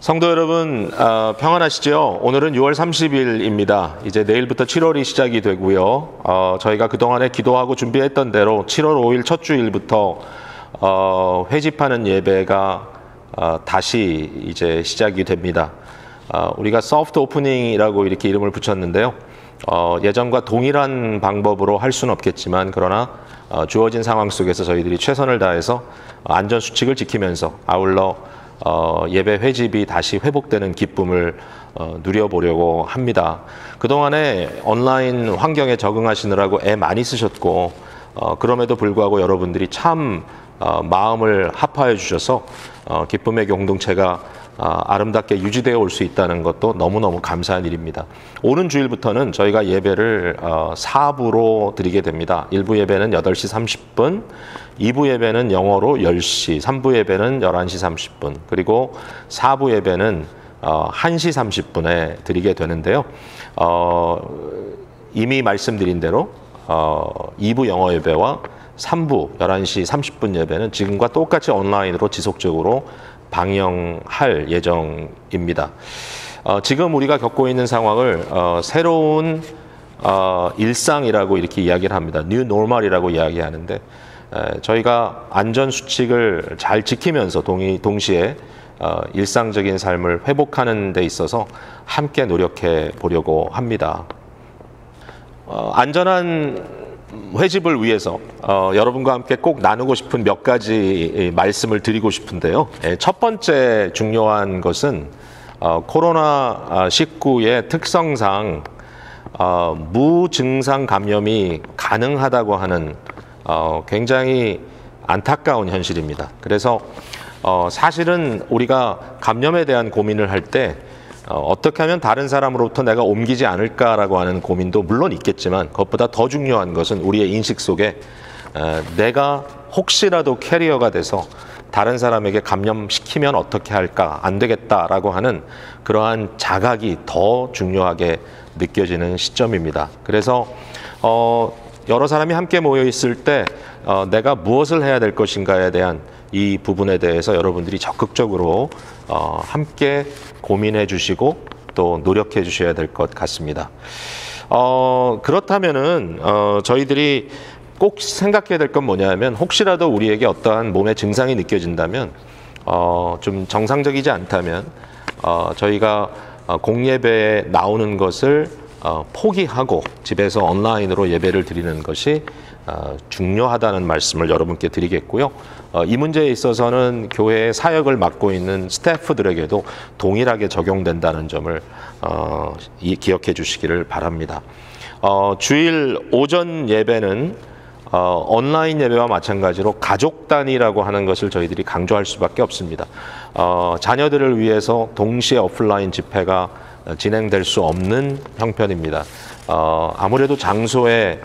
성도 여러분, 평안하시죠? 오늘은 6월 30일입니다. 이제 내일부터 7월이 시작이 되고요. 저희가 그동안에 기도하고 준비했던 대로 7월 5일 첫 주일부터 회집하는 예배가 다시 이제 시작이 됩니다. 우리가 소프트 오프닝이라고 이렇게 이름을 붙였는데요. 예전과 동일한 방법으로 할 수는 없겠지만 그러나 주어진 상황 속에서 저희들이 최선을 다해서 안전수칙을 지키면서 아울러 예배 회집이 다시 회복되는 기쁨을 누려보려고 합니다. 그동안에 온라인 환경에 적응하시느라고 애 많이 쓰셨고 그럼에도 불구하고 여러분들이 참 마음을 합하여 주셔서 기쁨의 공동체가 아름답게 유지되어 올 수 있다는 것도 너무너무 감사한 일입니다. 오는 주일부터는 저희가 예배를 4부로 드리게 됩니다. 1부 예배는 8시 30분, 2부 예배는 영어로 10시, 3부 예배는 11시 30분, 그리고 4부 예배는 1시 30분에 드리게 되는데요. 이미 말씀드린 대로 2부 영어 예배와 3부 11시 30분 예배는 지금과 똑같이 온라인으로 지속적으로 방영할 예정입니다. 지금 우리가 겪고 있는 상황을 새로운 일상이라고 이렇게 이야기를 합니다. 뉴 노멀이라고 이야기하는데 저희가 안전수칙을 잘 지키면서 동시에 일상적인 삶을 회복하는 데 있어서 함께 노력해 보려고 합니다. 안전한 회집을 위해서 여러분과 함께 꼭 나누고 싶은 몇 가지 말씀을 드리고 싶은데요. 첫 번째 중요한 것은 코로나19의 특성상 무증상 감염이 가능하다고 하는 굉장히 안타까운 현실입니다. 그래서 사실은 우리가 감염에 대한 고민을 할 때 어떻게 하면 다른 사람으로부터 내가 옮기지 않을까라고 하는 고민도 물론 있겠지만 그것보다 더 중요한 것은 우리의 인식 속에 내가 혹시라도 캐리어가 돼서 다른 사람에게 감염시키면 어떻게 할까, 안 되겠다라고 하는 그러한 자각이 더 중요하게 느껴지는 시점입니다. 그래서 여러 사람이 함께 모여 있을 때 내가 무엇을 해야 될 것인가에 대한 이 부분에 대해서 여러분들이 적극적으로 함께 고민해 주시고 또 노력해 주셔야 될 것 같습니다. 그렇다면은 저희들이 꼭 생각해야 될 건 뭐냐면 혹시라도 우리에게 어떠한 몸의 증상이 느껴진다면 좀 정상적이지 않다면 저희가 공예배에 나오는 것을 포기하고 집에서 온라인으로 예배를 드리는 것이 중요하다는 말씀을 여러분께 드리겠고요. 이 문제에 있어서는 교회의 사역을 맡고 있는 스태프들에게도 동일하게 적용된다는 점을 기억해 주시기를 바랍니다. 주일 오전 예배는 온라인 예배와 마찬가지로 가족 단위라고 하는 것을 저희들이 강조할 수밖에 없습니다. 자녀들을 위해서 동시에 오프라인 집회가 진행될 수 없는 형편입니다. 아무래도 장소에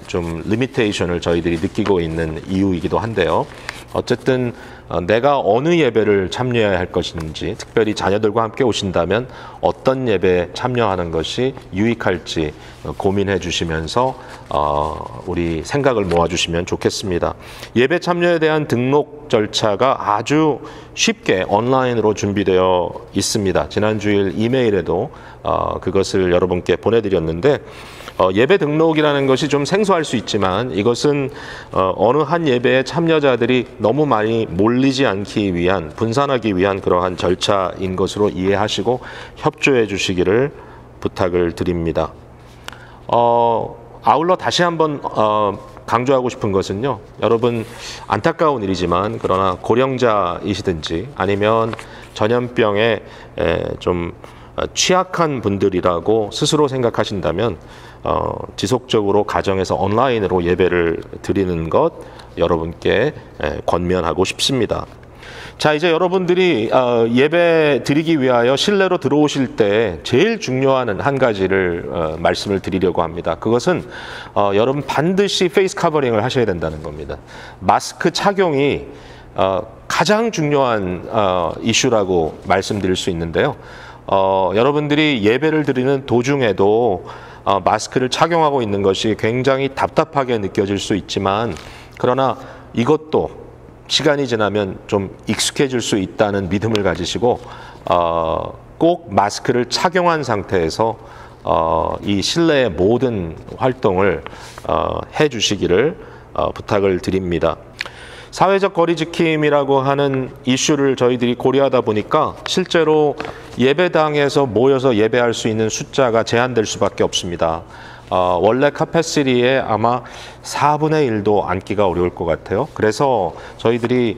좀 리미테이션을 저희들이 느끼고 있는 이유이기도 한데요. 어쨌든 내가 어느 예배를 참여해야 할 것인지, 특별히 자녀들과 함께 오신다면 어떤 예배에 참여하는 것이 유익할지 고민해 주시면서 우리 생각을 모아주시면 좋겠습니다. 예배 참여에 대한 등록 절차가 아주 쉽게 온라인으로 준비되어 있습니다. 지난 주일 이메일에도 그것을 여러분께 보내드렸는데 예배 등록이라는 것이 좀 생소할 수 있지만 이것은 어느 한 예배에 참여자들이 너무 많이 몰리지 않기 위한, 분산하기 위한 그러한 절차인 것으로 이해하시고 협조해 주시기를 부탁을 드립니다. 아울러 다시 한번 강조하고 싶은 것은요, 여러분 안타까운 일이지만 그러나 고령자이시든지 아니면 전염병에 좀 취약한 분들이라고 스스로 생각하신다면 지속적으로 가정에서 온라인으로 예배를 드리는 것 여러분께 권면하고 싶습니다. 자, 이제 여러분들이 예배 드리기 위하여 실내로 들어오실 때 제일 중요한 한 가지를 말씀을 드리려고 합니다. 그것은 여러분 반드시 페이스 커버링을 하셔야 된다는 겁니다. 마스크 착용이 가장 중요한 이슈라고 말씀드릴 수 있는데요. 여러분들이 예배를 드리는 도중에도 마스크를 착용하고 있는 것이 굉장히 답답하게 느껴질 수 있지만 그러나 이것도 시간이 지나면 좀 익숙해질 수 있다는 믿음을 가지시고 꼭 마스크를 착용한 상태에서 이 실내의 모든 활동을 해주시기를 부탁을 드립니다. 사회적 거리지킴이라고 하는 이슈를 저희들이 고려하다 보니까 실제로 예배당에서 모여서 예배할 수 있는 숫자가 제한될 수밖에 없습니다. 원래 카패시티의 아마 4분의 1도 앉기가 어려울 것 같아요. 그래서 저희들이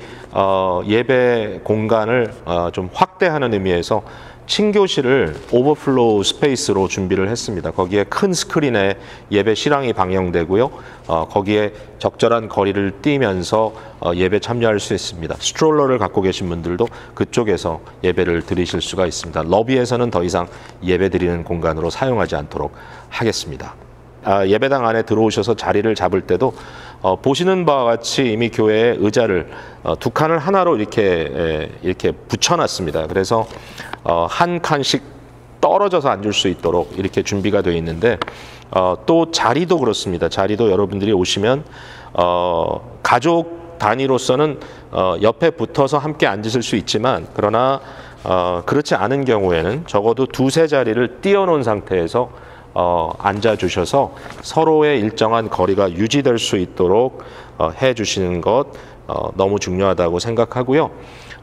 예배 공간을 좀 확대하는 의미에서 친교실을 오버플로우 스페이스로 준비를 했습니다. 거기에 큰 스크린에 예배 실황이 방영되고요. 거기에 적절한 거리를 띄면서 예배 참여할 수 있습니다. 스트롤러를 갖고 계신 분들도 그쪽에서 예배를 드리실 수가 있습니다. 러비에서는 더 이상 예배 드리는 공간으로 사용하지 않도록 하겠습니다. 예배당 안에 들어오셔서 자리를 잡을 때도 보시는 바와 같이 이미 교회에 의자를 두 칸을 하나로 이렇게 붙여놨습니다. 그래서 한 칸씩 떨어져서 앉을 수 있도록 이렇게 준비가 되어 있는데 또 자리도 그렇습니다. 자리도 여러분들이 오시면 가족 단위로서는 옆에 붙어서 함께 앉으실 수 있지만 그러나 그렇지 않은 경우에는 적어도 두세 자리를 띄워놓은 상태에서 앉아주셔서 서로의 일정한 거리가 유지될 수 있도록 해주시는 것 너무 중요하다고 생각하고요.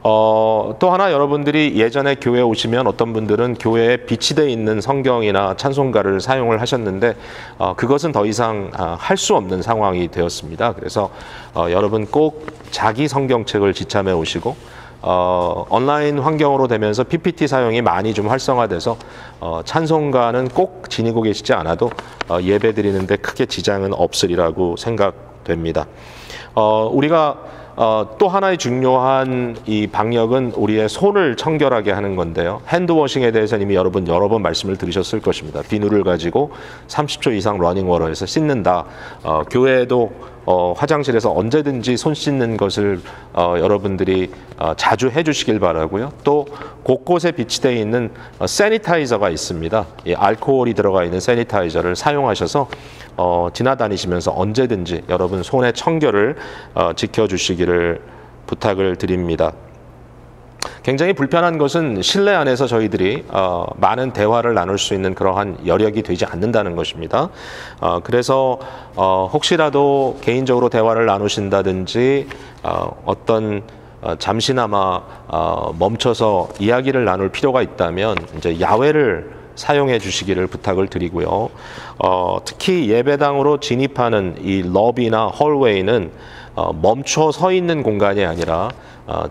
또 하나 여러분들이 예전에 교회에 오시면 어떤 분들은 교회에 비치되어 있는 성경이나 찬송가를 사용을 하셨는데 그것은 더 이상 할 수 없는 상황이 되었습니다. 그래서 여러분 꼭 자기 성경책을 지참해 오시고 온라인 환경으로 되면서 PPT 사용이 많이 좀 활성화돼서 찬송가는 꼭 지니고 계시지 않아도 예배 드리는데 크게 지장은 없으리라고 생각됩니다. 우리가 또 하나의 중요한 이 방역은 우리의 손을 청결하게 하는 건데요. 핸드워싱에 대해서는 이미 여러 번 말씀을 들으셨을 것입니다. 비누를 가지고 30초 이상 러닝워터에서 씻는다. 교회에도 화장실에서 언제든지 손 씻는 것을 여러분들이 자주 해주시길 바라고요. 또 곳곳에 비치되어 있는 세니타이저가 있습니다. 이 알코올이 들어가 있는 세니타이저를 사용하셔서 지나다니시면서 언제든지 여러분 손의 청결을 지켜주시기를 부탁을 드립니다. 굉장히 불편한 것은 실내 안에서 저희들이 많은 대화를 나눌 수 있는 그러한 여력이 되지 않는다는 것입니다. 그래서 혹시라도 개인적으로 대화를 나누신다든지 어떤 잠시나마 멈춰서 이야기를 나눌 필요가 있다면 이제 야외를 사용해 주시기를 부탁을 드리고요. 특히 예배당으로 진입하는 이 러비나 홀웨이는 멈춰 서 있는 공간이 아니라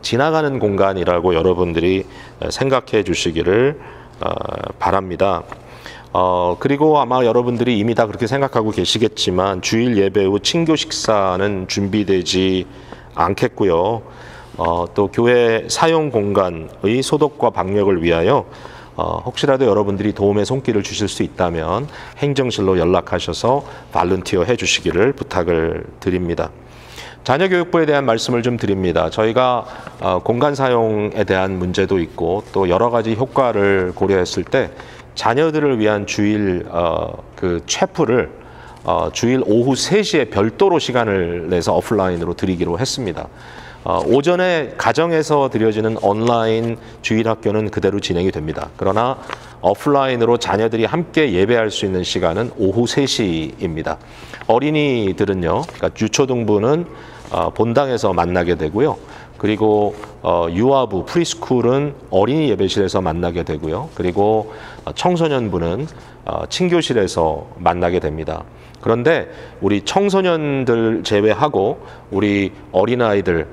지나가는 공간이라고 여러분들이 생각해 주시기를 바랍니다. 그리고 아마 여러분들이 이미 다 그렇게 생각하고 계시겠지만 주일 예배 후 친교 식사는 준비되지 않겠고요. 또 교회 사용 공간의 소독과 방역을 위하여 혹시라도 여러분들이 도움의 손길을 주실 수 있다면 행정실로 연락하셔서 발런티어 해주시기를 부탁을 드립니다. 자녀교육부에 대한 말씀을 좀 드립니다. 저희가 공간 사용에 대한 문제도 있고 또 여러 가지 효과를 고려했을 때 자녀들을 위한 주일 체프를 주일 오후 3시에 별도로 시간을 내서 오프라인으로 드리기로 했습니다. 오전에 가정에서 드려지는 온라인 주일학교는 그대로 진행이 됩니다. 그러나 오프라인으로 자녀들이 함께 예배할 수 있는 시간은 오후 3시입니다. 어린이들은요, 그러니까 유초등부는 본당에서 만나게 되고요. 그리고 유아부, 프리스쿨은 어린이 예배실에서 만나게 되고요. 그리고 청소년부는 친교실에서 만나게 됩니다. 그런데 우리 청소년들 제외하고 우리 어린아이들의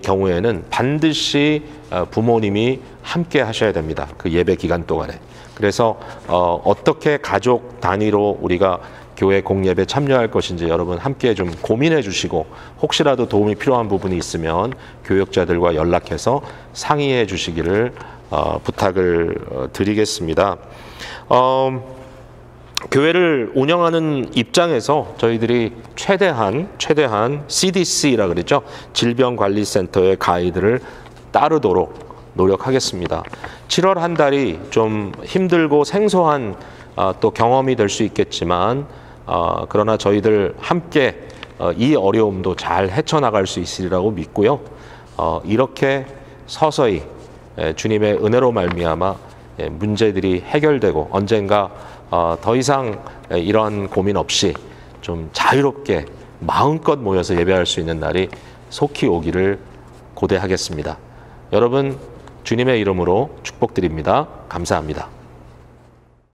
경우에는 반드시 부모님이 함께 하셔야 됩니다. 그 예배 기간 동안에. 그래서 어떻게 가족 단위로 우리가 교회 공예배 참여할 것인지 여러분 함께 좀 고민해 주시고 혹시라도 도움이 필요한 부분이 있으면 교역자들과 연락해서 상의해 주시기를 부탁을 드리겠습니다. 교회를 운영하는 입장에서 저희들이 최대한 CDC라 그랬죠. 질병관리센터의 가이드를 따르도록 노력하겠습니다. 7월 한 달이 좀 힘들고 생소한 또 경험이 될 수 있겠지만 그러나 저희들 함께 이 어려움도 잘 헤쳐나갈 수 있으리라고 믿고요. 이렇게 서서히 주님의 은혜로 말미암아 문제들이 해결되고 언젠가 더 이상 이런 고민 없이 좀 자유롭게 마음껏 모여서 예배할 수 있는 날이 속히 오기를 고대하겠습니다. 여러분, 주님의 이름으로 축복드립니다. 감사합니다.